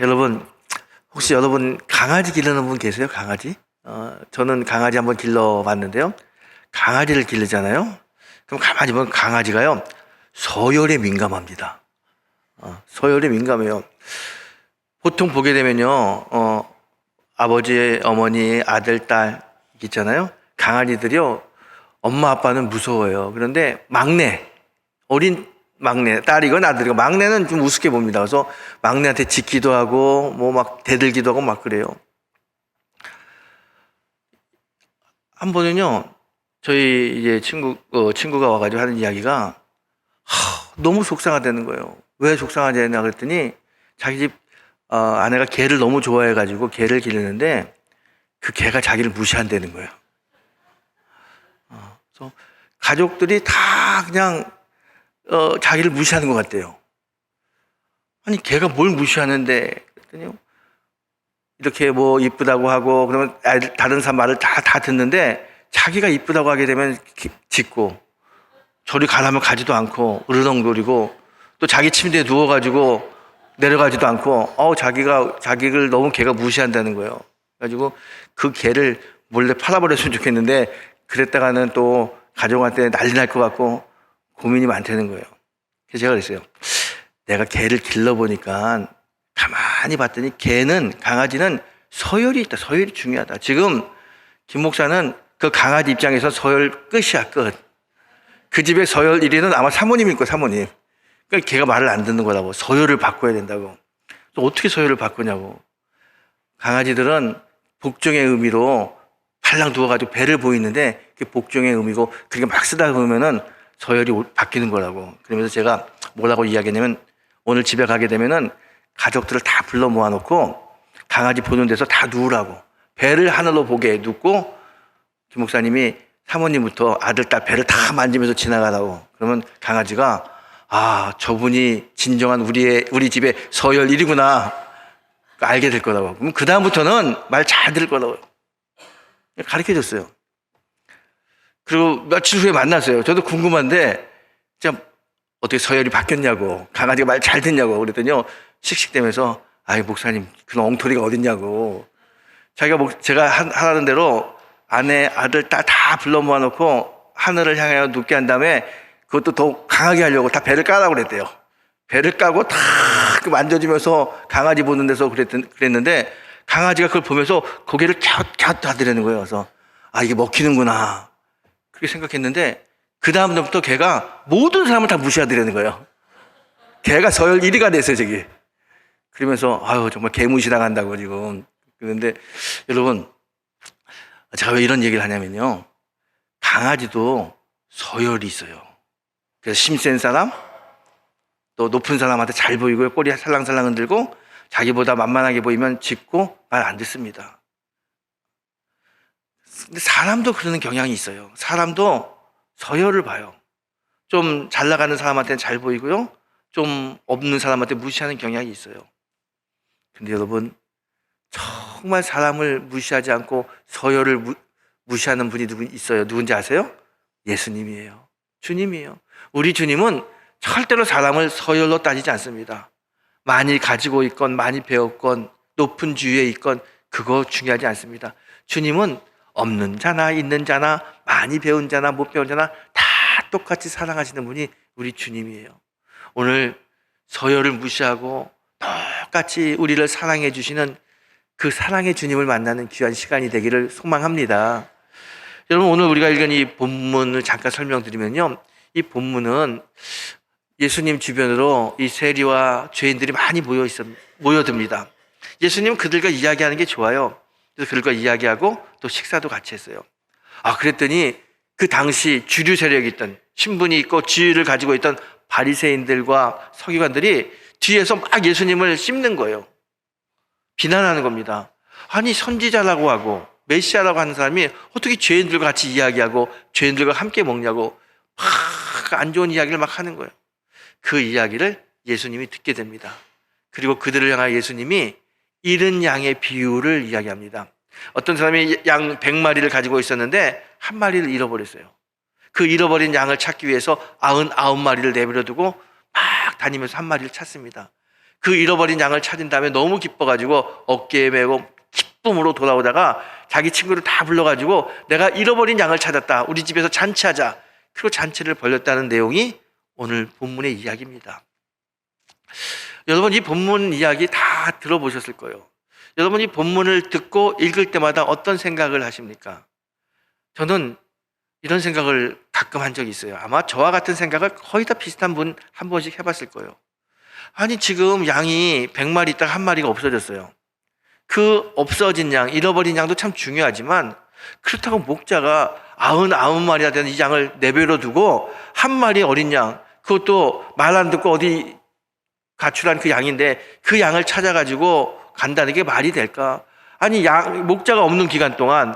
여러분, 혹시 여러분 강아지 기르는 분 계세요? 강아지? 저는 강아지 한번 길러봤는데요. 강아지를 기르잖아요. 그럼 가만히 보면 강아지가요, 서열에 민감합니다. 서열에 민감해요. 보통 보게 되면요, 아버지, 어머니, 아들, 딸 있잖아요. 강아지들이요, 엄마, 아빠는 무서워요. 그런데 막내, 어린 막내, 딸이건 아들이건 막내는 좀 우습게 봅니다. 그래서 막내한테 짖기도 하고, 뭐 막 대들기도 하고 막 그래요. 한 번은요, 저희 이제 친구가 와가지고 하는 이야기가, 너무 속상하다는 거예요. 왜 속상하냐 그랬더니, 자기 집, 아내가 개를 너무 좋아해가지고 개를 기르는데, 그 개가 자기를 무시한다는 거예요. 그래서 가족들이 다 그냥, 자기를 무시하는 것 같대요. 아니, 걔가 뭘 무시하는데, 그랬더니, 이렇게 뭐 이쁘다고 하고, 그러면 다른 사람 말을 다 듣는데, 자기가 이쁘다고 하게 되면 짖고, 저리 가라면 가지도 않고, 으르렁거리고, 또 자기 침대에 누워가지고, 내려가지도 않고, 자기를 너무 걔가 무시한다는 거예요. 그래가지고, 그 걔를 몰래 팔아버렸으면 좋겠는데, 그랬다가는 또 가족한테 난리 날 것 같고, 고민이 많다는 거예요. 그래서 제가 그랬어요. 내가 개를 길러보니까 가만히 봤더니 강아지는 서열이 있다. 서열이 중요하다. 지금 김 목사는 그 강아지 입장에서 서열 끝이야, 끝. 그 집의 서열 1위는 아마 사모님일 거야, 사모님. 그러니까 걔가 말을 안 듣는 거라고. 서열을 바꿔야 된다고. 또 어떻게 서열을 바꾸냐고. 강아지들은 복종의 의미로 팔랑 누워가지고 배를 보이는데 그게 복종의 의미고 그렇게 막 쓰다 보면은 서열이 바뀌는 거라고. 그러면서 제가 뭐라고 이야기했냐면 오늘 집에 가게 되면은 가족들을 다 불러 모아놓고 강아지 보는 데서 다 누우라고. 배를 하늘로 보게 눕고 김 목사님이 사모님부터 아들, 딸 배를 다 만지면서 지나가라고. 그러면 강아지가 저분이 진정한 우리 집의 서열 1위구나. 알게 될 거라고. 그럼 그다음부터는 말 잘 들을 거라고. 가르쳐 줬어요. 그리고 며칠 후에 만났어요. 저도 궁금한데, 진짜 어떻게 서열이 바뀌었냐고, 강아지가 말 잘 듣냐고 그랬더니요, 씩씩대면서, 목사님, 그런 엉터리가 어딨냐고. 제가 하라는 대로 아내, 아들, 딸 다 불러 모아놓고 하늘을 향하여 눕게 한 다음에 그것도 더 강하게 하려고 다 배를 까라고 그랬대요. 배를 까고 다 만져주면서 강아지 보는 데서 그랬는데 강아지가 그걸 보면서 고개를 갸웃갸웃 하더라는 거예요. 그래서, 이게 먹히는구나. 그렇게 생각했는데 그 다음부터 걔가 모든 사람을 다 무시하더라는 거예요. 걔가 서열 1위가 됐어요, 저기. 그러면서 정말 개무시당한다고 지금. 그런데 여러분, 제가 왜 이런 얘기를 하냐면요, 강아지도 서열이 있어요. 그래서 힘센 사람, 또 높은 사람한테 잘 보이고요, 꼬리 살랑살랑 흔들고 자기보다 만만하게 보이면 짖고 말 안 듣습니다. 근데 사람도 그러는 경향이 있어요. 사람도 서열을 봐요. 좀 잘 나가는 사람한테는 잘 보이고요, 좀 없는 사람한테 무시하는 경향이 있어요. 근데 여러분, 정말 사람을 무시하지 않고 서열을 무시하는 분이 있어요. 누군지 아세요? 예수님이에요. 주님이에요. 우리 주님은 절대로 사람을 서열로 따지지 않습니다. 많이 가지고 있건 많이 배웠건 높은 지위에 있건 그거 중요하지 않습니다. 주님은 없는 자나 있는 자나 많이 배운 자나 못 배운 자나 다 똑같이 사랑하시는 분이 우리 주님이에요. 오늘 서열을 무시하고 똑같이 우리를 사랑해 주시는 그 사랑의 주님을 만나는 귀한 시간이 되기를 소망합니다. 여러분, 오늘 우리가 읽은 이 본문을 잠깐 설명드리면요, 이 본문은 예수님 주변으로 이 세리와 죄인들이 많이 모여듭니다. 예수님은 그들과 이야기하는 게 좋아요. 그래서 그들과 이야기하고 또 식사도 같이 했어요. 그랬더니 그 당시 주류 세력이 있던, 신분이 있고 지위를 가지고 있던 바리새인들과 서기관들이 뒤에서 막 예수님을 씹는 거예요. 비난하는 겁니다. 아니, 선지자라고 하고 메시아라고 하는 사람이 어떻게 죄인들과 같이 이야기하고 죄인들과 함께 먹냐고 막 안 좋은 이야기를 막 하는 거예요. 그 이야기를 예수님이 듣게 됩니다. 그리고 그들을 향하여 예수님이 잃은 양의 비유를 이야기합니다. 어떤 사람이 양 100마리를 가지고 있었는데 한 마리를 잃어버렸어요. 그 잃어버린 양을 찾기 위해서 99마리를 내버려두고 막 다니면서 한 마리를 찾습니다. 그 잃어버린 양을 찾은 다음에 너무 기뻐가지고 어깨에 메고 기쁨으로 돌아오다가 자기 친구를 다 불러가지고 내가 잃어버린 양을 찾았다. 우리 집에서 잔치하자. 그리고 잔치를 벌였다는 내용이 오늘 본문의 이야기입니다. 여러분, 이 본문 이야기 다 들어보셨을 거예요. 여러분, 이 본문을 듣고 읽을 때마다 어떤 생각을 하십니까? 저는 이런 생각을 가끔 한 적이 있어요. 아마 저와 같은 생각을 거의 다 비슷한 분 한 번씩 해봤을 거예요. 아니, 지금 양이 100마리 있다가 한 마리가 없어졌어요. 그 없어진 양, 잃어버린 양도 참 중요하지만 그렇다고 목자가 99마리나 되는 이 양을 내버려 두고 한 마리 어린 양, 그것도 말 안 듣고 어디 가출한 그 양인데 그 양을 찾아가지고 간다는 게 말이 될까? 아니, 목자가 없는 기간 동안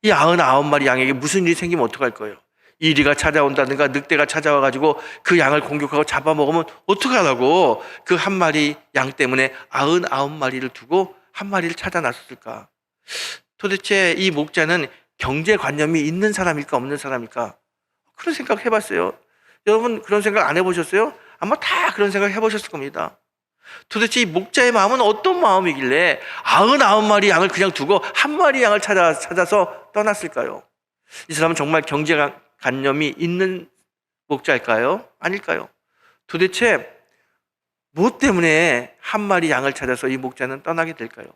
이 99마리 양에게 무슨 일이 생기면 어떡할 거예요? 이리가 찾아온다든가 늑대가 찾아와가지고 그 양을 공격하고 잡아먹으면 어떡하라고 그 한 마리 양 때문에 99마리를 두고 한 마리를 찾아 나섰을까? 도대체 이 목자는 경제관념이 있는 사람일까 없는 사람일까? 그런 생각 해봤어요. 여러분, 그런 생각 안 해보셨어요? 아마 다 그런 생각 해보셨을 겁니다. 도대체 이 목자의 마음은 어떤 마음이길래 99마리 양을 그냥 두고 한 마리 양을 찾아서 떠났을까요? 이 사람은 정말 경제관념이 있는 목자일까요? 아닐까요? 도대체 무엇 때문에 한 마리 양을 찾아서 이 목자는 떠나게 될까요?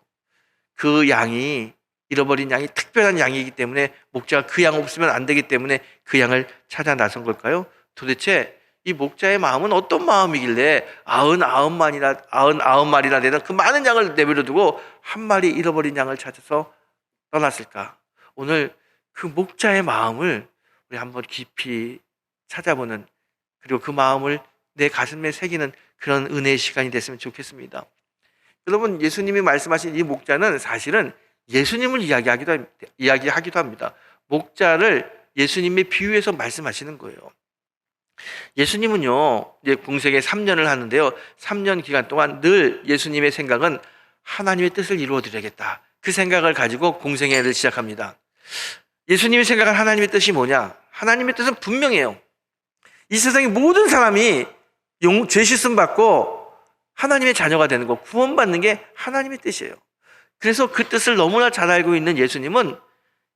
그 양이, 잃어버린 양이 특별한 양이기 때문에 목자가 그 양 없으면 안 되기 때문에 그 양을 찾아 나선 걸까요? 도대체 이 목자의 마음은 어떤 마음이길래 99마리나 되는 그 많은 양을 내버려 두고 한 마리 잃어버린 양을 찾아서 떠났을까? 오늘 그 목자의 마음을 우리 한번 깊이 찾아보는, 그리고 그 마음을 내 가슴에 새기는 그런 은혜의 시간이 됐으면 좋겠습니다. 여러분, 예수님이 말씀하신 이 목자는 사실은 예수님을 이야기하기도 합니다. 목자를 예수님의 비유해서 말씀하시는 거예요. 예수님은요, 이제 공생에 3년을 하는데요, 3년 기간 동안 늘 예수님의 생각은 하나님의 뜻을 이루어 드려야겠다. 그 생각을 가지고 공생애를 시작합니다. 예수님이 생각한 하나님의 뜻이 뭐냐? 하나님의 뜻은 분명해요. 이 세상의 모든 사람이 죄 씻음 받고 하나님의 자녀가 되는 거, 구원받는 게 하나님의 뜻이에요. 그래서 그 뜻을 너무나 잘 알고 있는 예수님은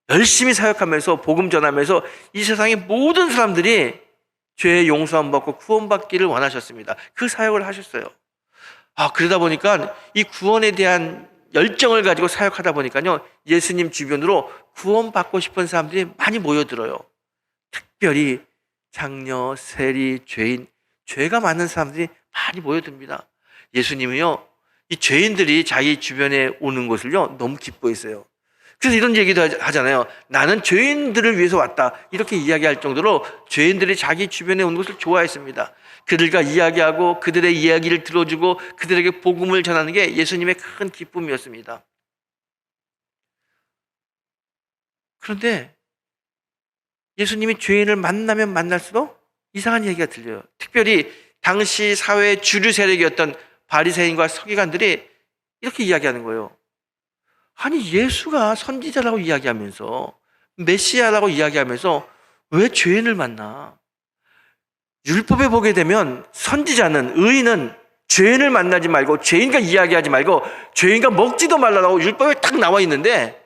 열심히 사역하면서 복음 전하면서 이 세상의 모든 사람들이 죄의 용서함 받고 구원받기를 원하셨습니다. 그 사역을 하셨어요. 그러다 보니까 이 구원에 대한 열정을 가지고 사역하다 보니까요, 예수님 주변으로 구원받고 싶은 사람들이 많이 모여들어요. 특별히 장녀, 세리, 죄인, 죄가 많은 사람들이 많이 모여듭니다. 예수님은요, 이 죄인들이 자기 주변에 오는 것을요, 너무 기뻐했어요. 그래서 이런 얘기도 하잖아요. 나는 죄인들을 위해서 왔다. 이렇게 이야기할 정도로 죄인들이 자기 주변에 오는 것을 좋아했습니다. 그들과 이야기하고 그들의 이야기를 들어주고 그들에게 복음을 전하는 게 예수님의 큰 기쁨이었습니다. 그런데 예수님이 죄인을 만나면 만날수록 이상한 얘기가 들려요. 특별히 당시 사회의 주류 세력이었던 바리새인과 서기관들이 이렇게 이야기하는 거예요. 아니, 예수가 선지자라고 이야기하면서, 메시아라고 이야기하면서 왜 죄인을 만나? 율법에 보게 되면 선지자는, 의인은 죄인을 만나지 말고 죄인과 이야기하지 말고 죄인과 먹지도 말라라고 율법에 딱 나와 있는데,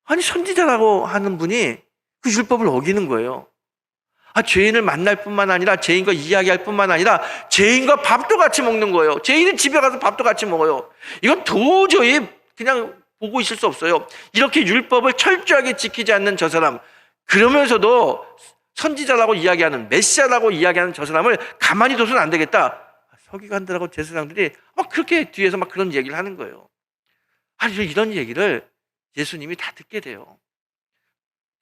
아니, 선지자라고 하는 분이 그 율법을 어기는 거예요. 죄인을 만날 뿐만 아니라 죄인과 이야기할 뿐만 아니라 죄인과 밥도 같이 먹는 거예요. 죄인은 집에 가서 밥도 같이 먹어요. 이건 도저히 그냥 보고 있을 수 없어요. 이렇게 율법을 철저하게 지키지 않는 저 사람, 그러면서도 선지자라고 이야기하는, 메시아라고 이야기하는 저 사람을 가만히 둬서는 안 되겠다. 서기관들하고 제사장들이 막 그렇게 뒤에서 막 그런 얘기를 하는 거예요. 이런 얘기를 예수님이 다 듣게 돼요.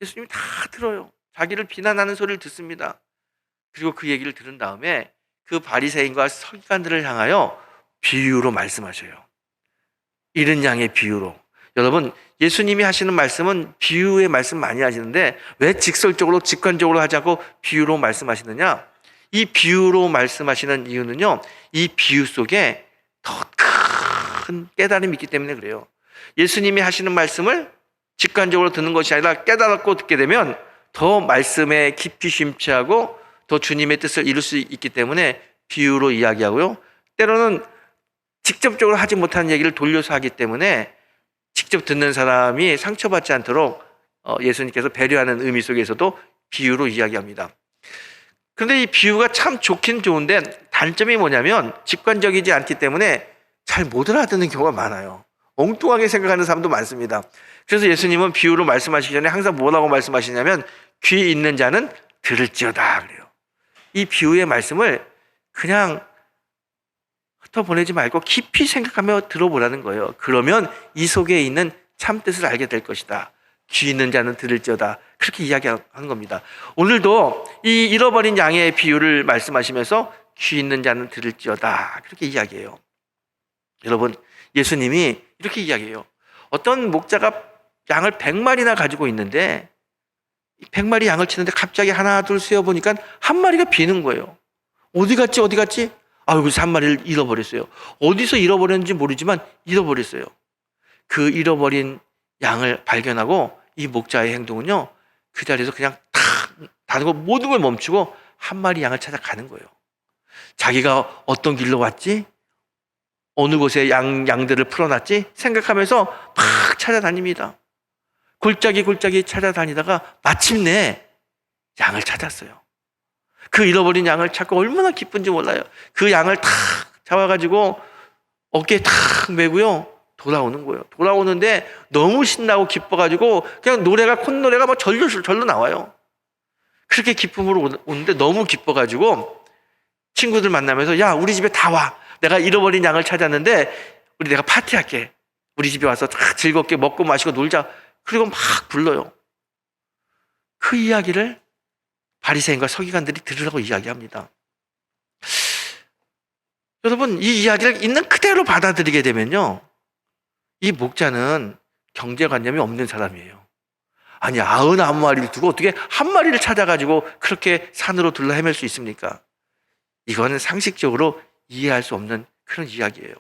예수님이 다 들어요. 자기를 비난하는 소리를 듣습니다. 그리고 그 얘기를 들은 다음에 그 바리새인과 서기관들을 향하여 비유로 말씀하셔요. 잃은 양의 비유로. 여러분, 예수님이 하시는 말씀은 비유의 말씀 많이 하시는데 왜 직설적으로, 직관적으로 하지 않고 비유로 말씀하시느냐? 이 비유로 말씀하시는 이유는요, 이 비유 속에 더 큰 깨달음이 있기 때문에 그래요. 예수님이 하시는 말씀을 직관적으로 듣는 것이 아니라 깨달았고 듣게 되면 더 말씀에 깊이 심취하고 더 주님의 뜻을 이룰 수 있기 때문에 비유로 이야기하고요, 때로는 직접적으로 하지 못하는 얘기를 돌려서 하기 때문에 직접 듣는 사람이 상처받지 않도록 예수님께서 배려하는 의미 속에서도 비유로 이야기합니다. 그런데 이 비유가 참 좋긴 좋은데 단점이 뭐냐면 직관적이지 않기 때문에 잘 못 알아듣는 경우가 많아요. 엉뚱하게 생각하는 사람도 많습니다. 그래서 예수님은 비유로 말씀하시기 전에 항상 뭐라고 말씀하시냐면 귀 있는 자는 들을지어다 그래요. 이 비유의 말씀을 그냥 흩어보내지 말고 깊이 생각하며 들어보라는 거예요. 그러면 이 속에 있는 참뜻을 알게 될 것이다. 귀 있는 자는 들을지어다. 그렇게 이야기하는 겁니다. 오늘도 이 잃어버린 양의 비유를 말씀하시면서 귀 있는 자는 들을지어다. 그렇게 이야기해요. 여러분, 예수님이 이렇게 이야기해요. 어떤 목자가 양을 100마리나 가지고 있는데 100마리 양을 치는데 갑자기 하나 둘 세어보니까 한 마리가 비는 거예요. 어디 갔지? 여기서 한 마리를 잃어버렸어요. 어디서 잃어버렸는지 모르지만 잃어버렸어요. 그 잃어버린 양을 발견하고 이 목자의 행동은요, 그 자리에서 그냥 다른 거 모든 걸 멈추고 한 마리 양을 찾아가는 거예요. 자기가 어떤 길로 왔지? 어느 곳에 양들을 풀어놨지? 생각하면서 막 찾아다닙니다. 골짜기 찾아다니다가 마침내 양을 찾았어요. 그 잃어버린 양을 찾고 얼마나 기쁜지 몰라요. 그 양을 탁 잡아가지고 어깨에 탁 메고요 돌아오는 거예요. 돌아오는데 너무 신나고 기뻐가지고 그냥 콧노래가 막 절로 나와요. 그렇게 기쁨으로 오는데 너무 기뻐가지고 친구들 만나면서 야, 우리 집에 다 와. 내가 잃어버린 양을 찾았는데 내가 파티할게. 우리 집에 와서 다 즐겁게 먹고 마시고 놀자. 그리고 막 불러요. 그 이야기를 바리새인과 서기관들이 들으라고 이야기합니다. 여러분, 이 이야기를 있는 그대로 받아들이게 되면요, 이 목자는 경제관념이 없는 사람이에요. 아니, 99마리를 두고 어떻게 한 마리를 찾아가지고 그렇게 산으로 둘러 헤맬 수 있습니까? 이거는 상식적으로 이해할 수 없는 그런 이야기예요.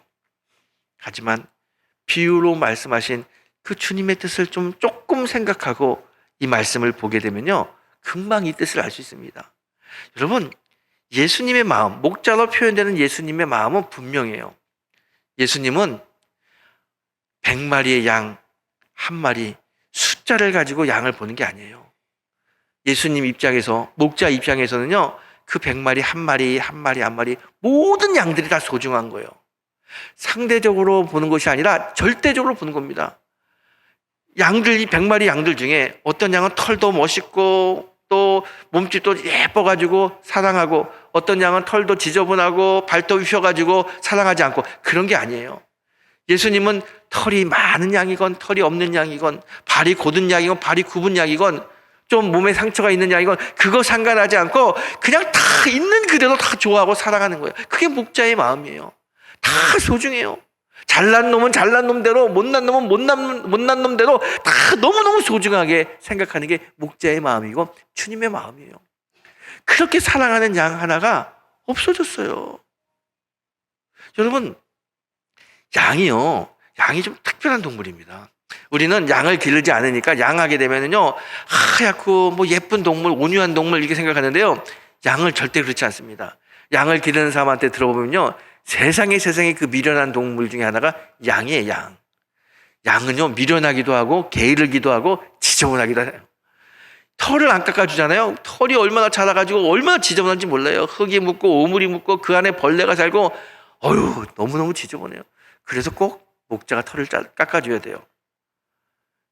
하지만 비유로 말씀하신 그 주님의 뜻을 조금 생각하고 이 말씀을 보게 되면요, 금방 이 뜻을 알 수 있습니다. 여러분, 예수님의 마음, 목자로 표현되는 예수님의 마음은 분명해요. 예수님은 100마리의 양 한 마리 숫자를 가지고 양을 보는 게 아니에요. 예수님 입장에서, 목자 입장에서는요, 그 100마리 한 마리 모든 양들이 다 소중한 거예요. 상대적으로 보는 것이 아니라 절대적으로 보는 겁니다. 이 100마리 양들 중에 어떤 양은 털도 멋있고 또 몸집도 예뻐가지고 사랑하고, 어떤 양은 털도 지저분하고 발도 휘어가지고 사랑하지 않고, 그런 게 아니에요. 예수님은 털이 많은 양이건 털이 없는 양이건, 발이 곧은 양이건 발이 굽은 양이건, 좀 몸에 상처가 있는 양이건, 그거 상관하지 않고 그냥 다 있는 그대로 다 좋아하고 사랑하는 거예요. 그게 목자의 마음이에요. 다 소중해요. 잘난 놈은 잘난 놈대로, 못난 놈은 못난 놈대로 다 너무너무 소중하게 생각하는 게 목자의 마음이고 주님의 마음이에요. 그렇게 사랑하는 양 하나가 없어졌어요. 여러분, 양이 좀 특별한 동물입니다. 우리는 양을 기르지 않으니까 양하게 되면은요, 하얗고 예쁜 동물, 온유한 동물 이렇게 생각하는데요, 양을 절대 그렇지 않습니다. 양을 기르는 사람한테 들어보면요, 세상에 그 미련한 동물 중에 하나가 양이에요. 양은요, 미련하기도 하고 게으르기도 하고 지저분하기도 해요. 털을 안 깎아주잖아요. 털이 얼마나 자라가지고 얼마나 지저분한지 몰라요. 흙이 묻고 오물이 묻고 그 안에 벌레가 살고, 너무너무 지저분해요. 그래서 꼭 목자가 털을 깎아줘야 돼요.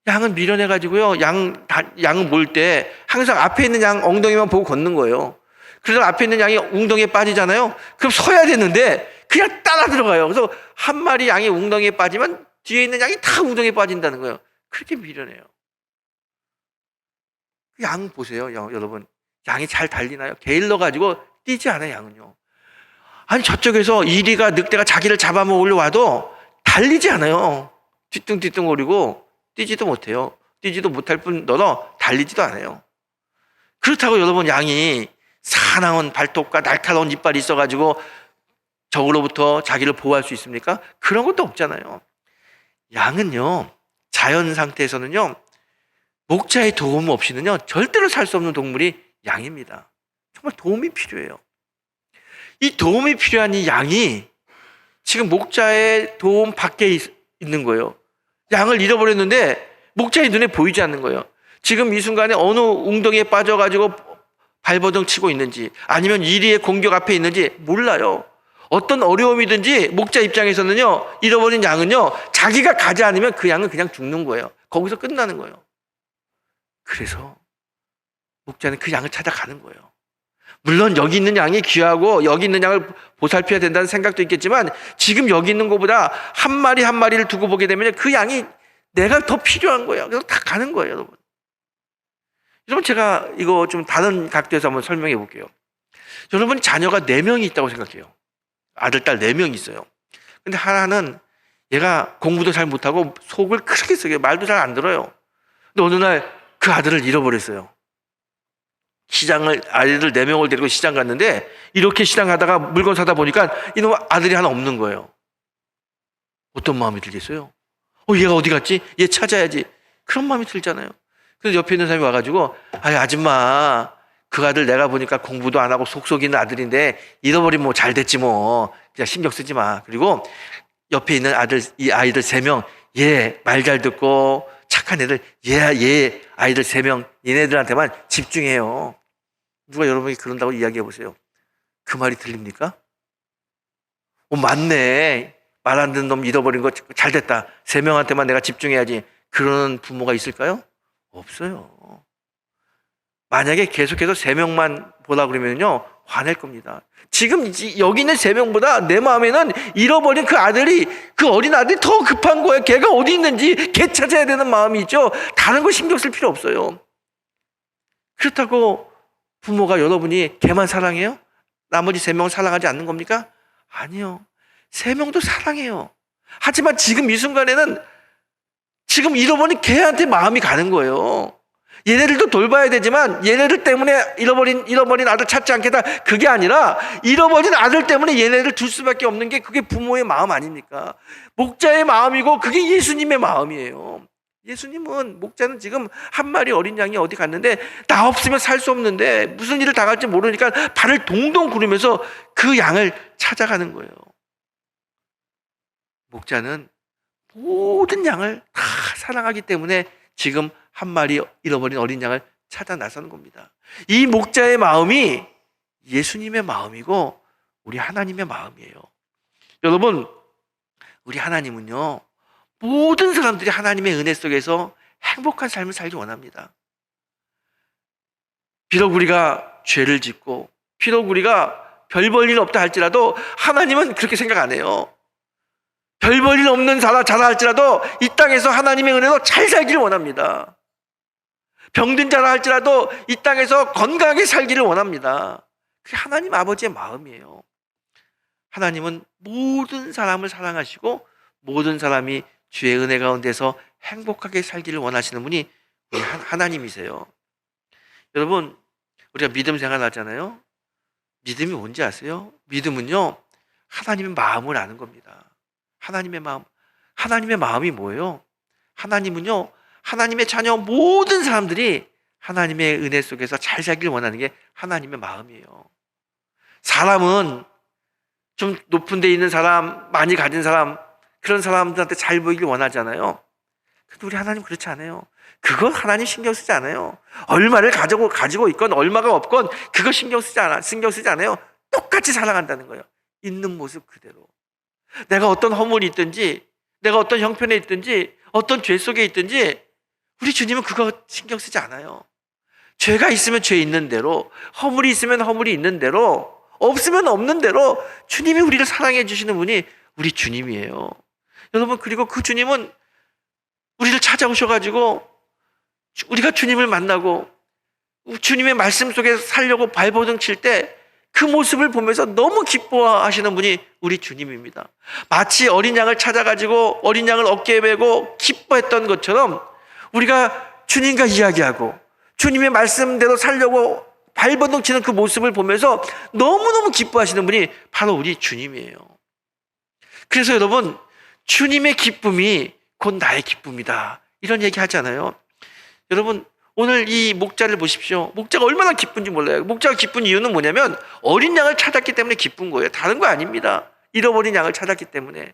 양은 미련해가지고요, 양은 몰 때 항상 앞에 있는 양 엉덩이만 보고 걷는 거예요. 그래서 앞에 있는 양이 웅덩이에 빠지잖아요. 그럼 서야 되는데 그냥 따라 들어가요. 그래서 한 마리 양이 웅덩이에 빠지면 뒤에 있는 양이 다 웅덩이에 빠진다는 거예요. 그렇게 미련해요. 양 보세요, 여러분. 양이 잘 달리나요? 게을러가지고 뛰지 않아요, 양은요. 아니, 저쪽에서 이리가 늑대가 자기를 잡아먹으려 와도 달리지 않아요. 뒤뚱뒤뚱거리고 뛰지도 못해요. 뛰지도 못할 뿐더러 달리지도 않아요. 그렇다고 여러분, 양이 사나운 발톱과 날카로운 이빨이 있어가지고 적으로부터 자기를 보호할 수 있습니까? 그런 것도 없잖아요. 양은요, 자연 상태에서는요, 목자의 도움 없이는요, 절대로 살 수 없는 동물이 양입니다. 정말 도움이 필요해요. 이 도움이 필요한 이 양이 지금 목자의 도움 밖에 있는 거예요. 양을 잃어버렸는데 목자의 눈에 보이지 않는 거예요. 지금 이 순간에 어느 웅덩이에 빠져가지고 발버둥 치고 있는지 아니면 이리의 공격 앞에 있는지 몰라요. 어떤 어려움이든지 목자 입장에서는요, 잃어버린 양은요, 자기가 가지 않으면 그 양은 그냥 죽는 거예요. 거기서 끝나는 거예요. 그래서 목자는 그 양을 찾아가는 거예요. 물론 여기 있는 양이 귀하고 여기 있는 양을 보살펴야 된다는 생각도 있겠지만 지금 여기 있는 것보다 한 마리 한 마리를 두고 보게 되면 그 양이 내가 더 필요한 거예요. 그래서 다 가는 거예요, 여러분. 여러분, 제가 이거 좀 다른 각도에서 한번 설명해 볼게요. 여러분, 자녀가 4명이 있다고 생각해요. 아들, 딸 4명이 있어요. 근데 하나는 얘가 공부도 잘 못하고 속을 크게 썩여요. 말도 잘 안 들어요. 근데 어느 날 그 아들을 잃어버렸어요. 시장을, 아이들 4명을 데리고 시장 갔는데 이렇게 시장 가다가 물건 사다 보니까 이놈 아들이 하나 없는 거예요. 어떤 마음이 들겠어요? 얘가 어디 갔지? 얘 찾아야지. 그런 마음이 들잖아요. 그래서 옆에 있는 사람이 와가지고, 아줌마, 그 아들 내가 보니까 공부도 안 하고 속 썩이는 아들인데 잃어버리면 뭐 잘 됐지 뭐. 그냥 신경 쓰지 마. 그리고 옆에 있는 아들, 이 아이들 3명, 얘 말 잘 듣고 착한 애들, 얘 아이들 3명, 얘네들한테만 집중해요. 누가 여러분이 그런다고 이야기해 보세요. 그 말이 들립니까? 맞네. 말 안 듣는 놈 잃어버린 거 잘 됐다. 3명한테만 내가 집중해야지. 그런 부모가 있을까요? 없어요. 만약에 계속해서 3명만 보라 그러면요, 화낼 겁니다. 지금 여기 있는 3명보다 내 마음에는 잃어버린 그 아들이, 그 어린 아들이 더 급한 거예요. 걔가 어디 있는지 걔 찾아야 되는 마음이 있죠. 다른 거 신경 쓸 필요 없어요. 그렇다고 부모가 여러분이 걔만 사랑해요? 나머지 3명 사랑하지 않는 겁니까? 아니요. 3명도 사랑해요. 하지만 지금 이 순간에는 지금 잃어버린 걔한테 마음이 가는 거예요. 얘네들도 돌봐야 되지만 얘네들 때문에 잃어버린 아들 찾지 않겠다. 그게 아니라 잃어버린 아들 때문에 얘네들 둘 수밖에 없는 게 그게 부모의 마음 아닙니까? 목자의 마음이고 그게 예수님의 마음이에요. 예수님은, 목자는 지금 한 마리 어린 양이 어디 갔는데 나 없으면 살 수 없는데 무슨 일을 당할지 모르니까 발을 동동 구르면서 그 양을 찾아가는 거예요. 목자는 모든 양을 다 사랑하기 때문에 지금 한 마리 잃어버린 어린 양을 찾아 나서는 겁니다. 이 목자의 마음이 예수님의 마음이고 우리 하나님의 마음이에요. 여러분, 우리 하나님은요, 모든 사람들이 하나님의 은혜 속에서 행복한 삶을 살기 원합니다. 비록 우리가 죄를 짓고 비록 우리가 별 볼 일 없다 할지라도 하나님은 그렇게 생각 안 해요. 별 볼 일 없는 자라 할지라도 이 땅에서 하나님의 은혜로 잘 살기를 원합니다. 병든 자라 할지라도 이 땅에서 건강하게 살기를 원합니다. 그게 하나님 아버지의 마음이에요. 하나님은 모든 사람을 사랑하시고 모든 사람이 주의 은혜 가운데서 행복하게 살기를 원하시는 분이 우리 하나님이세요. 여러분, 우리가 믿음 생활 하잖아요. 믿음이 뭔지 아세요? 믿음은요, 하나님의 마음을 아는 겁니다. 하나님의 마음. 하나님의 마음이 뭐예요? 하나님은요, 하나님의 자녀 모든 사람들이 하나님의 은혜 속에서 잘 살기를 원하는 게 하나님의 마음이에요. 사람은 좀 높은 데 있는 사람, 많이 가진 사람, 그런 사람들한테 잘 보이길 원하잖아요. 근데 우리 하나님 그렇지 않아요. 그거 하나님 신경 쓰지 않아요. 얼마를 가지고 있건 얼마가 없건 그거 신경 쓰지 않아요. 똑같이 사랑한다는 거예요. 있는 모습 그대로. 내가 어떤 허물이 있든지, 내가 어떤 형편에 있든지, 어떤 죄 속에 있든지 우리 주님은 그거 신경 쓰지 않아요. 죄가 있으면 죄 있는 대로, 허물이 있으면 허물이 있는 대로, 없으면 없는 대로 주님이 우리를 사랑해 주시는 분이 우리 주님이에요. 여러분, 그리고 그 주님은 우리를 찾아오셔가지고 우리가 주님을 만나고 주님의 말씀 속에 살려고 발버둥 칠 때 그 모습을 보면서 너무 기뻐하시는 분이 우리 주님입니다. 마치 어린 양을 찾아가지고 어린 양을 어깨에 메고 기뻐했던 것처럼 우리가 주님과 이야기하고 주님의 말씀대로 살려고 발버둥 치는 그 모습을 보면서 너무너무 기뻐하시는 분이 바로 우리 주님이에요. 그래서 여러분, 주님의 기쁨이 곧 나의 기쁨이다, 이런 얘기 하잖아요. 여러분, 오늘 이 목자를 보십시오. 목자가 얼마나 기쁜지 몰라요. 목자가 기쁜 이유는 뭐냐면 어린 양을 찾았기 때문에 기쁜 거예요. 다른 거 아닙니다. 잃어버린 양을 찾았기 때문에.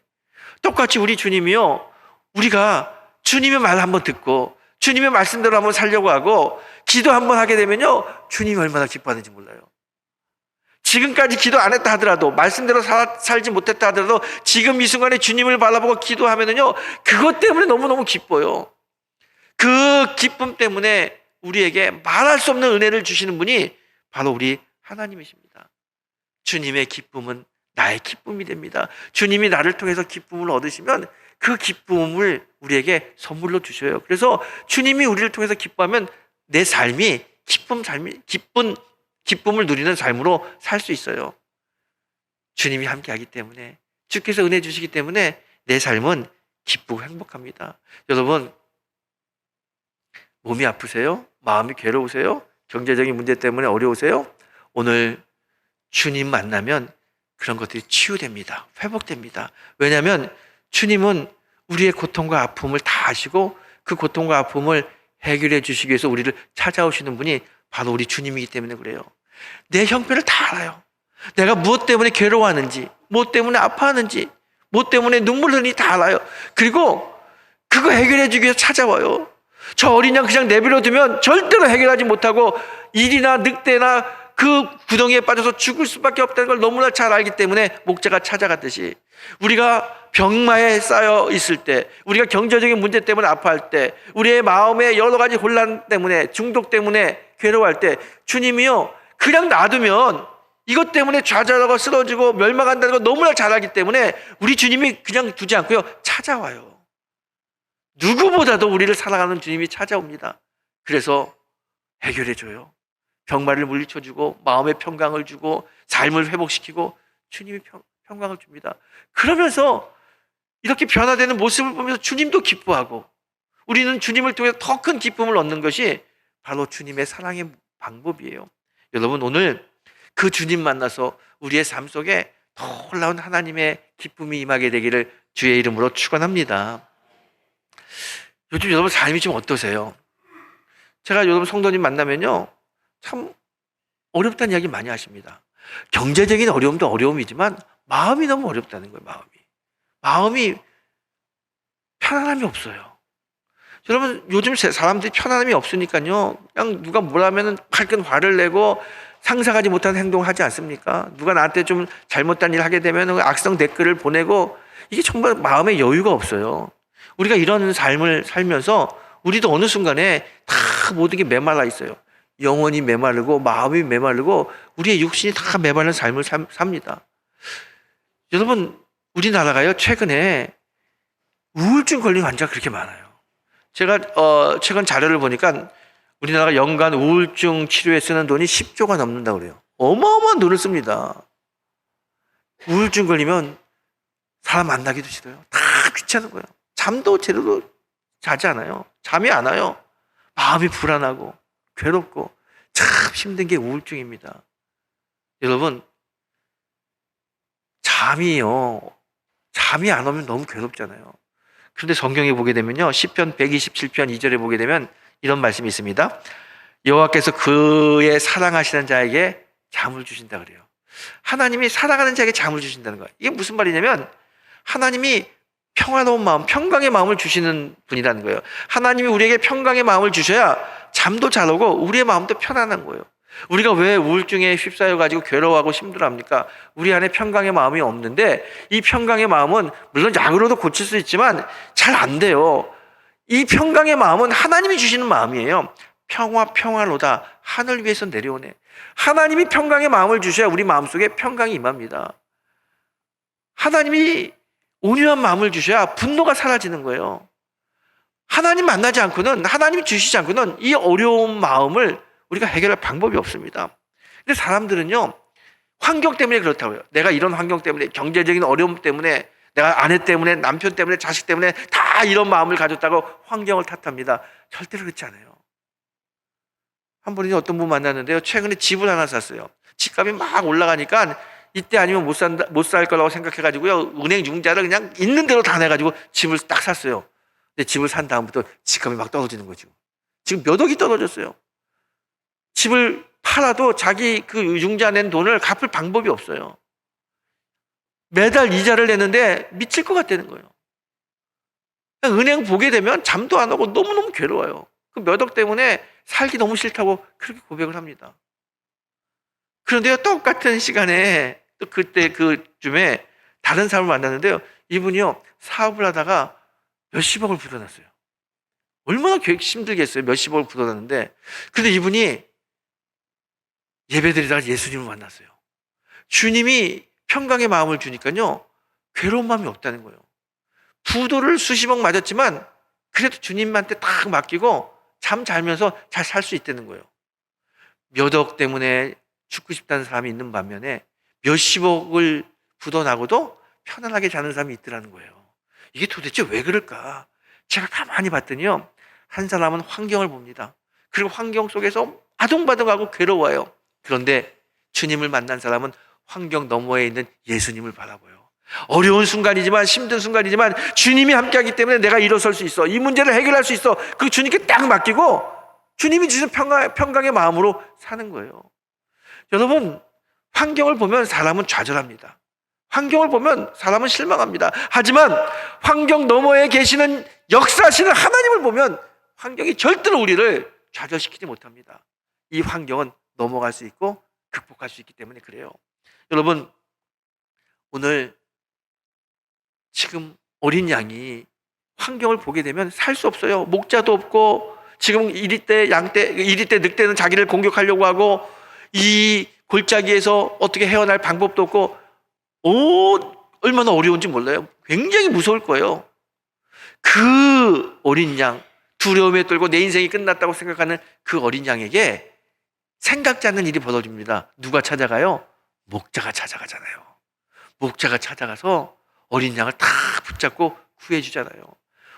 똑같이 우리 주님이요, 우리가 주님의 말 한번 듣고 주님의 말씀대로 한번 살려고 하고 기도 한번 하게 되면요, 주님이 얼마나 기뻐하는지 몰라요. 지금까지 기도 안 했다 하더라도, 말씀대로 살지 못했다 하더라도 지금 이 순간에 주님을 바라보고 기도하면은요, 그것 때문에 너무너무 기뻐요. 그 기쁨 때문에 우리에게 말할 수 없는 은혜를 주시는 분이 바로 우리 하나님이십니다. 주님의 기쁨은 나의 기쁨이 됩니다. 주님이 나를 통해서 기쁨을 얻으시면 그 기쁨을 우리에게 선물로 주셔요. 그래서 주님이 우리를 통해서 기뻐하면 내 삶이 기쁨을 누리는 삶으로 살 수 있어요. 주님이 함께하기 때문에, 주께서 은혜 주시기 때문에 내 삶은 기쁘고 행복합니다. 여러분, 몸이 아프세요? 마음이 괴로우세요? 경제적인 문제 때문에 어려우세요? 오늘 주님 만나면 그런 것들이 치유됩니다. 회복됩니다. 왜냐하면 주님은 우리의 고통과 아픔을 다 아시고 그 고통과 아픔을 해결해 주시기 위해서 우리를 찾아오시는 분이 바로 우리 주님이기 때문에 그래요. 내 형편을 다 알아요. 내가 무엇 때문에 괴로워하는지, 무엇 때문에 아파하는지, 무엇 때문에 눈물 흘리는지 다 알아요. 그리고 그거 해결해 주기 위해서 찾아와요. 저 어린 양 그냥 내버려 두면 절대로 해결하지 못하고 일이나 늑대나 그 구덩이에 빠져서 죽을 수밖에 없다는 걸 너무나 잘 알기 때문에 목자가 찾아갔듯이, 우리가 병마에 쌓여 있을 때, 우리가 경제적인 문제 때문에 아파할 때, 우리의 마음에 여러 가지 혼란 때문에, 중독 때문에 괴로워할 때, 주님이요, 그냥 놔두면 이것 때문에 좌절하고 쓰러지고 멸망한다는 걸 너무나 잘 알기 때문에 우리 주님이 그냥 두지 않고요, 찾아와요. 누구보다도 우리를 사랑하는 주님이 찾아옵니다. 그래서 해결해줘요. 병마를 물리쳐주고 마음의 평강을 주고 삶을 회복시키고 주님이 평강을 줍니다. 그러면서 이렇게 변화되는 모습을 보면서 주님도 기뻐하고 우리는 주님을 통해 더 큰 기쁨을 얻는 것이 바로 주님의 사랑의 방법이에요. 여러분, 오늘 그 주님 만나서 우리의 삶 속에 더 올라온 하나님의 기쁨이 임하게 되기를 주의 이름으로 축원합니다. 요즘 여러분 삶이 좀 어떠세요? 제가 여러분 성도님 만나면요, 참 어렵다는 이야기 많이 하십니다. 경제적인 어려움도 어려움이지만 마음이 너무 어렵다는 거예요. 마음이 편안함이 없어요. 여러분, 요즘 사람들이 편안함이 없으니까요, 그냥 누가 뭘 하면은 발끈 화를 내고 상상하지 못한 행동을 하지 않습니까? 누가 나한테 좀 잘못된 일을 하게 되면 악성 댓글을 보내고, 이게 정말 마음에 여유가 없어요. 우리가 이런 삶을 살면서 우리도 어느 순간에 다 모든 게 메말라 있어요. 영혼이 메마르고 마음이 메마르고 우리의 육신이 다 메마른 삶을 삽니다. 여러분, 우리나라가요, 최근에 우울증 걸린 환자가 그렇게 많아요. 제가 최근 자료를 보니까 우리나라가 연간 우울증 치료에 쓰는 돈이 10조가 넘는다고 그래요. 어마어마한 돈을 씁니다. 우울증 걸리면 사람 만나기도 싫어요. 다 귀찮은 거예요. 잠도 제대로 자지 않아요. 잠이 안 와요. 마음이 불안하고 괴롭고 참 힘든 게 우울증입니다. 여러분, 잠이 안 오면 너무 괴롭잖아요. 그런데 성경에 보게 되면요, 시편 127편 2절에 보게 되면 이런 말씀이 있습니다. 여호와께서 그의 사랑하시는 자에게 잠을 주신다 그래요. 하나님이 사랑하는 자에게 잠을 주신다는 거예요. 이게 무슨 말이냐면 하나님이 평화로운 마음, 평강의 마음을 주시는 분이라는 거예요. 하나님이 우리에게 평강의 마음을 주셔야 잠도 잘 오고 우리의 마음도 편안한 거예요. 우리가 왜 우울증에 휩싸여가지고 괴로워하고 힘들어합니까? 우리 안에 평강의 마음이 없는데, 이 평강의 마음은 물론 약으로도 고칠 수 있지만 잘 안 돼요. 이 평강의 마음은 하나님이 주시는 마음이에요. 평화로다. 하늘 위에서 내려오네. 하나님이 평강의 마음을 주셔야 우리 마음속에 평강이 임합니다. 하나님이 온유한 마음을 주셔야 분노가 사라지는 거예요. 하나님 만나지 않고는, 하나님이 주시지 않고는 이 어려운 마음을 우리가 해결할 방법이 없습니다. 근데 사람들은요, 환경 때문에 그렇다고 해요. 내가 이런 환경 때문에, 경제적인 어려움 때문에, 내가 아내 때문에, 남편 때문에, 자식 때문에 다 이런 마음을 가졌다고 환경을 탓합니다. 절대로 그렇지 않아요. 한 분이 어떤 분 만났는데요, 최근에 집을 하나 샀어요. 집값이 막 올라가니까 이때 아니면 못 살 거라고 생각해가지고요, 은행 융자를 그냥 있는 대로 다 내가지고 집을 딱 샀어요. 근데 집을 산 다음부터 집값이 막 떨어지는 거죠. 지금 몇 억이 떨어졌어요. 집을 팔아도 자기 그 융자 낸 돈을 갚을 방법이 없어요. 매달 이자를 내는데 미칠 것 같다는 거예요. 은행 보게 되면 잠도 안 오고 너무너무 괴로워요. 그 몇 억 때문에 살기 너무 싫다고 그렇게 고백을 합니다. 그런데요, 똑같은 시간에 또 그때 그쯤에 다른 사람을 만났는데요, 이분이요 사업을 하다가 몇십억을 부도났어요. 얼마나 힘들겠어요. 몇십억을 부도났는데, 근데 이분이 예배드리다가 예수님을 만났어요. 주님이 평강의 마음을 주니까요 괴로운 마음이 없다는 거예요. 부도를 수십억 맞았지만 그래도 주님한테 딱 맡기고 잠 자면서 잘 살 수 있다는 거예요. 몇 억 때문에 죽고 싶다는 사람이 있는 반면에 몇십억을 부도나고도 편안하게 자는 사람이 있더라는 거예요. 이게 도대체 왜 그럴까? 제가 가만히 봤더니요, 한 사람은 환경을 봅니다. 그리고 환경 속에서 아동바동하고 괴로워요. 그런데 주님을 만난 사람은 환경 너머에 있는 예수님을 바라보요. 어려운 순간이지만, 힘든 순간이지만 주님이 함께하기 때문에 내가 일어설 수 있어. 이 문제를 해결할 수 있어. 그 주님께 딱 맡기고 주님이 주신 평강의 마음으로 사는 거예요. 여러분, 환경을 보면 사람은 좌절합니다. 환경을 보면 사람은 실망합니다. 하지만 환경 너머에 계시는 역사하시는 하나님을 보면 환경이 절대로 우리를 좌절시키지 못합니다. 이 환경은 넘어갈 수 있고 극복할 수 있기 때문에 그래요. 여러분, 오늘 지금 어린 양이 환경을 보게 되면 살 수 없어요. 목자도 없고, 지금 이리떼 늑대는 자기를 공격하려고 하고, 이 골짜기에서 어떻게 헤어날 방법도 없고, 얼마나 어려운지 몰라요. 굉장히 무서울 거예요. 그 어린 양, 두려움에 떨고 내 인생이 끝났다고 생각하는 그 어린 양에게 생각지 않는 일이 벌어집니다. 누가 찾아가요? 목자가 찾아가잖아요. 목자가 찾아가서 어린 양을 다 붙잡고 구해주잖아요.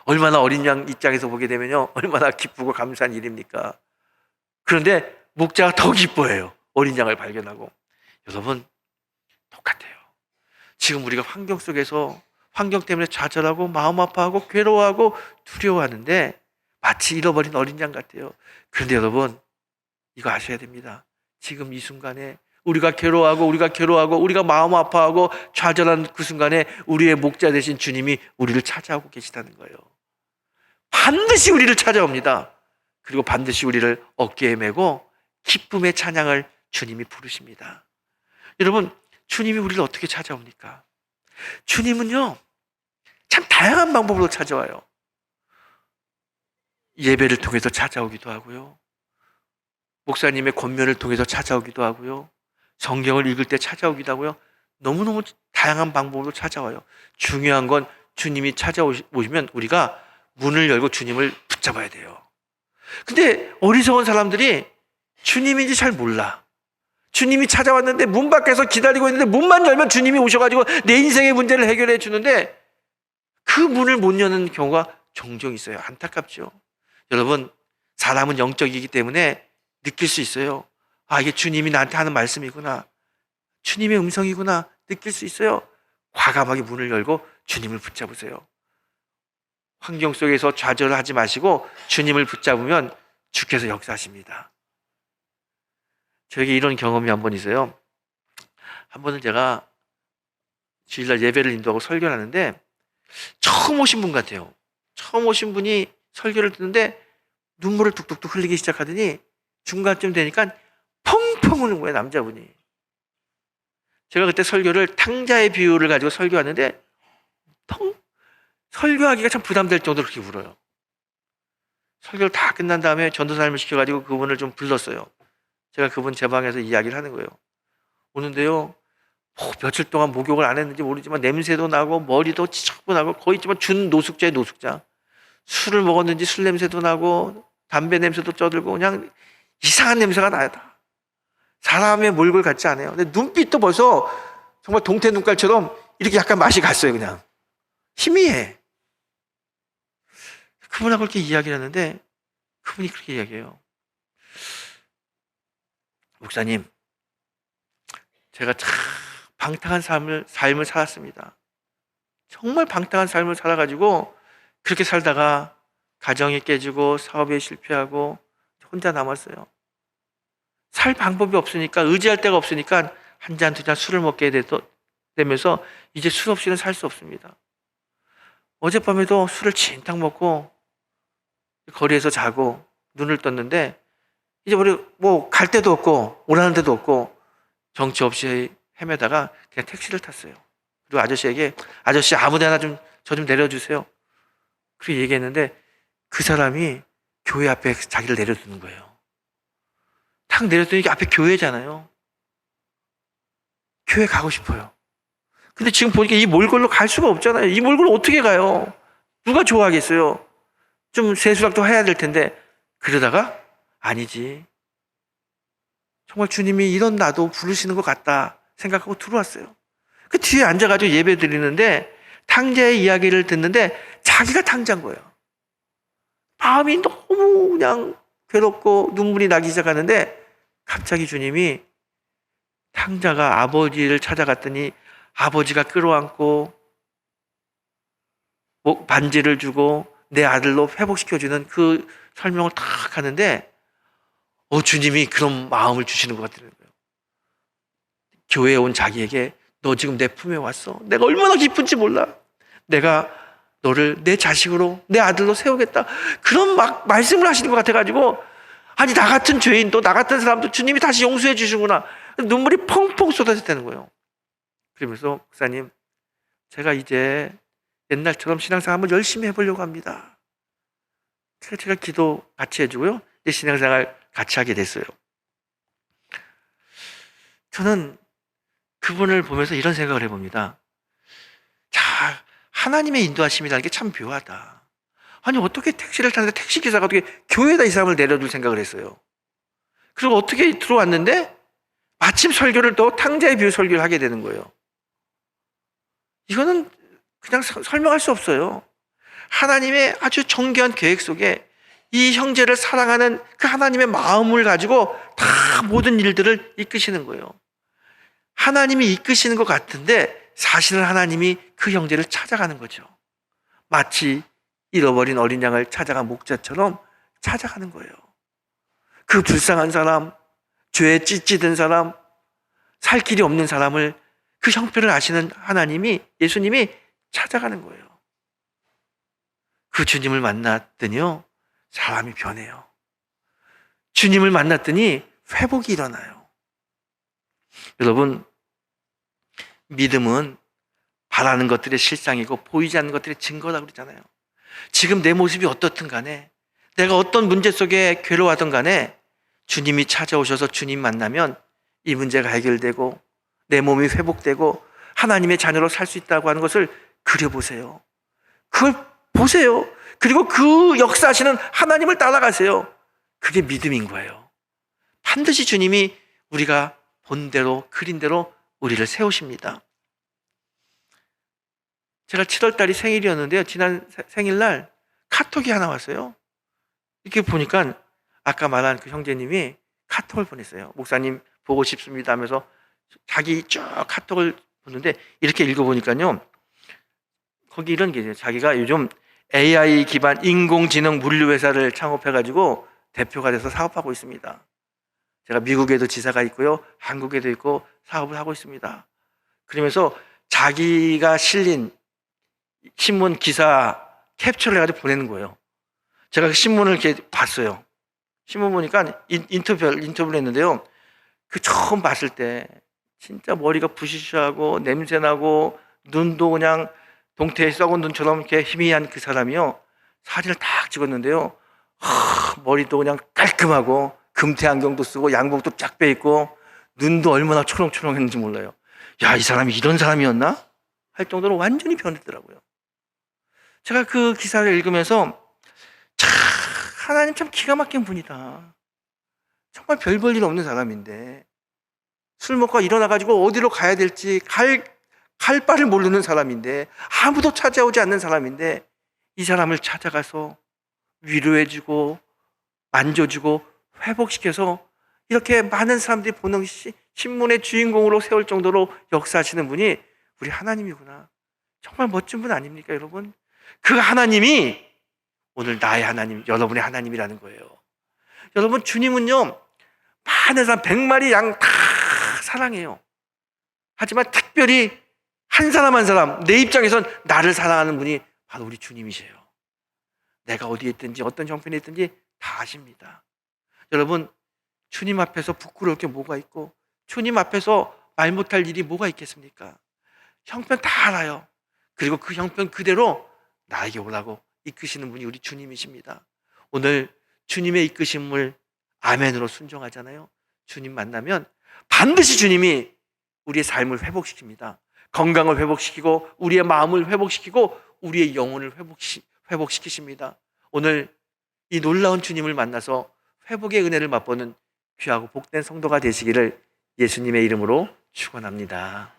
얼마나 어린 양 입장에서 보게 되면요, 얼마나 기쁘고 감사한 일입니까? 그런데 목자가 더 기뻐해요. 어린 양을 발견하고. 여러분, 똑같아요. 지금 우리가 환경 속에서 환경 때문에 좌절하고 마음 아파하고 괴로워하고 두려워하는데 마치 잃어버린 어린 양 같아요. 그런데 여러분, 이거 아셔야 됩니다. 지금 이 순간에 우리가 우리가 마음 아파하고 좌절하는 그 순간에 우리의 목자 되신 주님이 우리를 찾아오고 계시다는 거예요. 반드시 우리를 찾아옵니다. 그리고 반드시 우리를 어깨에 메고 기쁨의 찬양을 주님이 부르십니다. 여러분, 주님이 우리를 어떻게 찾아옵니까? 주님은요, 참 다양한 방법으로 찾아와요. 예배를 통해서 찾아오기도 하고요, 목사님의 권면을 통해서 찾아오기도 하고요, 성경을 읽을 때 찾아오기도 하고요. 너무너무 다양한 방법으로 찾아와요. 중요한 건 주님이 찾아오시면 우리가 문을 열고 주님을 붙잡아야 돼요. 근데 어리석은 사람들이 주님인지 잘 몰라. 주님이 찾아왔는데 문 밖에서 기다리고 있는데 문만 열면 주님이 오셔가지고 내 인생의 문제를 해결해 주는데 그 문을 못 여는 경우가 종종 있어요. 안타깝죠. 여러분, 사람은 영적이기 때문에 느낄 수 있어요. 아, 이게 주님이 나한테 하는 말씀이구나, 주님의 음성이구나, 느낄 수 있어요. 과감하게 문을 열고 주님을 붙잡으세요. 환경 속에서 좌절하지 마시고 주님을 붙잡으면 주께서 역사하십니다. 저에게 이런 경험이 한 번 있어요. 한 번은 제가 주일날 예배를 인도하고 설교를 하는데 처음 오신 분 같아요. 처음 오신 분이 설교를 듣는데 눈물을 뚝뚝뚝 흘리기 시작하더니 중간쯤 되니까 펑펑 우는 거예요, 남자분이. 제가 그때 설교를 탕자의 비유를 가지고 설교하는데 설교하기가 참 부담될 정도로 그렇게 울어요. 설교를 다 끝난 다음에 전도사님을 시켜가지고 그분을 좀 불렀어요. 제가 그분 제 방에서 이야기를 하는 거예요. 오는데요, 며칠 동안 목욕을 안 했는지 모르지만 냄새도 나고 머리도 지저분하고 거의 준 노숙자의 노숙자. 술을 먹었는지 술 냄새도 나고 담배 냄새도 쪄들고 그냥 이상한 냄새가 나요. 다. 사람의 몰골 같지 않아요. 근데 눈빛도 벌써 정말 동태 눈깔처럼 이렇게 약간 맛이 갔어요. 그냥 희미해. 그분하고 그렇게 이야기를 하는데 그분이 그렇게 이야기해요. 목사님, 제가 참 방탕한 삶을 살았습니다. 정말 방탕한 삶을 살아가지고 그렇게 살다가 가정이 깨지고 사업에 실패하고 혼자 남았어요. 살 방법이 없으니까, 의지할 데가 없으니까 한 잔 두 잔 술을 먹게 돼도 되면서 이제 술 없이는 살 수 없습니다. 어젯밤에도 술을 진탕 먹고 거리에서 자고 눈을 떴는데 이제 우리 뭐 갈 데도 없고 오라는 데도 없고 정처 없이 헤매다가 그냥 택시를 탔어요. 그리고 아저씨에게 아저씨 아무데나 저 좀 내려주세요. 그렇게 얘기했는데 그 사람이 교회 앞에 자기를 내려두는 거예요. 탁 내려두니 이게 앞에 교회잖아요. 교회 가고 싶어요. 근데 지금 보니까 이 몰골로 갈 수가 없잖아요. 이 몰골로 어떻게 가요? 누가 좋아하겠어요? 좀 세수락도 해야 될 텐데 그러다가 아니지. 정말 주님이 이런 나도 부르시는 것 같다 생각하고 들어왔어요. 그 뒤에 앉아가지고 예배 드리는데 탕자의 이야기를 듣는데 자기가 탕자인 거예요. 마음이 너무 그냥 괴롭고 눈물이 나기 시작하는데 갑자기 주님이 탕자가 아버지를 찾아갔더니 아버지가 끌어안고 반지를 주고 내 아들로 회복시켜주는 그 설명을 탁 하는데 주님이 그런 마음을 주시는 것 같더라고요. 교회에 온 자기에게 너 지금 내 품에 왔어. 내가 얼마나 기쁜지 몰라. 내가 너를 내 자식으로 내 아들로 세우겠다. 그런 막 말씀을 하시는 것 같아가지고 아니 나 같은 죄인도 나 같은 사람도 주님이 다시 용서해 주시구나. 눈물이 펑펑 쏟아졌다는 거예요. 그러면서 목사님 제가 이제 옛날처럼 신앙생활 한번 열심히 해보려고 합니다. 제가 기도 같이 해주고요. 이제 신앙생활 같이 하게 됐어요. 저는 그분을 보면서 이런 생각을 해봅니다. 자, 하나님의 인도하심이라는 게 참 묘하다. 아니 어떻게 택시를 타는데 택시기사가 어떻게 교회에다 이 사람을 내려둘 생각을 했어요. 그리고 어떻게 들어왔는데 마침 설교를 또 탕자의 비유 설교를 하게 되는 거예요. 이거는 그냥 설명할 수 없어요. 하나님의 아주 정교한 계획 속에 이 형제를 사랑하는 그 하나님의 마음을 가지고 다 모든 일들을 이끄시는 거예요. 하나님이 이끄시는 것 같은데 사실은 하나님이 그 형제를 찾아가는 거죠. 마치 잃어버린 어린 양을 찾아간 목자처럼 찾아가는 거예요. 그 불쌍한 사람, 죄에 찢어진 사람, 살 길이 없는 사람을 그 형편을 아시는 하나님이, 예수님이 찾아가는 거예요. 그 주님을 만났더니요, 사람이 변해요. 주님을 만났더니 회복이 일어나요. 여러분, 믿음은 바라는 것들의 실상이고 보이지 않는 것들의 증거라고 그러잖아요. 지금 내 모습이 어떻든 간에 내가 어떤 문제 속에 괴로워하든 간에 주님이 찾아오셔서 주님 만나면 이 문제가 해결되고 내 몸이 회복되고 하나님의 자녀로 살 수 있다고 하는 것을 그려보세요. 그걸 보세요. 그리고 그 역사하시는 하나님을 따라가세요. 그게 믿음인 거예요. 반드시 주님이 우리가 본 대로 그린 대로 우리를 세우십니다. 제가 7월 달이 생일이었는데요. 지난 생일날 카톡이 하나 왔어요. 이렇게 보니까 아까 말한 그 형제님이 카톡을 보냈어요. 목사님 보고 싶습니다 하면서 자기 쭉 카톡을 보는데 이렇게 읽어보니까요. 거기 이런 게 있어요. 자기가 요즘 AI 기반 인공지능 물류회사를 창업해가지고 대표가 돼서 사업하고 있습니다. 제가 미국에도 지사가 있고요. 한국에도 있고 사업을 하고 있습니다. 그러면서 자기가 실린 신문 기사 캡처를 해가지고 보내는 거예요. 제가 그 신문을 이렇게 봤어요. 신문 보니까 인터뷰를 했는데요. 그 처음 봤을 때 진짜 머리가 부시시하고 냄새나고 눈도 그냥 동태에 썩은 눈처럼 이렇게 희미한 그 사람이요. 사진을 딱 찍었는데요. 머리도 그냥 깔끔하고 금태 안경도 쓰고 양복도 쫙 빼입고 눈도 얼마나 초롱초롱했는지 몰라요. 야, 이 사람이 이런 사람이었나? 할 정도로 완전히 변했더라고요. 제가 그 기사를 읽으면서 참 하나님 참 기가 막힌 분이다. 정말 별 볼 일 없는 사람인데 술 먹고 일어나가지고 어디로 가야 될지 갈 바를 모르는 사람인데 아무도 찾아오지 않는 사람인데 이 사람을 찾아가서 위로해주고 만져주고 회복시켜서 이렇게 많은 사람들이 보는 신문의 주인공으로 세울 정도로 역사하시는 분이 우리 하나님이구나. 정말 멋진 분 아닙니까, 여러분? 그 하나님이 오늘 나의 하나님, 여러분의 하나님이라는 거예요. 여러분, 주님은요, 많은 사람, 100마리 양 다 사랑해요. 하지만 특별히 한 사람 한 사람, 내 입장에선 나를 사랑하는 분이 바로 우리 주님이세요. 내가 어디에 있든지 어떤 형편에 있든지 다 아십니다. 여러분, 주님 앞에서 부끄러울 게 뭐가 있고 주님 앞에서 말 못할 일이 뭐가 있겠습니까? 형편 다 알아요. 그리고 그 형편 그대로 나에게 오라고 이끄시는 분이 우리 주님이십니다. 오늘 주님의 이끄심을 아멘으로 순종하잖아요. 주님 만나면 반드시 주님이 우리의 삶을 회복시킵니다. 건강을 회복시키고 우리의 마음을 회복시키고 우리의 영혼을 회복시키십니다. 오늘 이 놀라운 주님을 만나서 회복의 은혜를 맛보는 귀하고 복된 성도가 되시기를 예수님의 이름으로 축원합니다.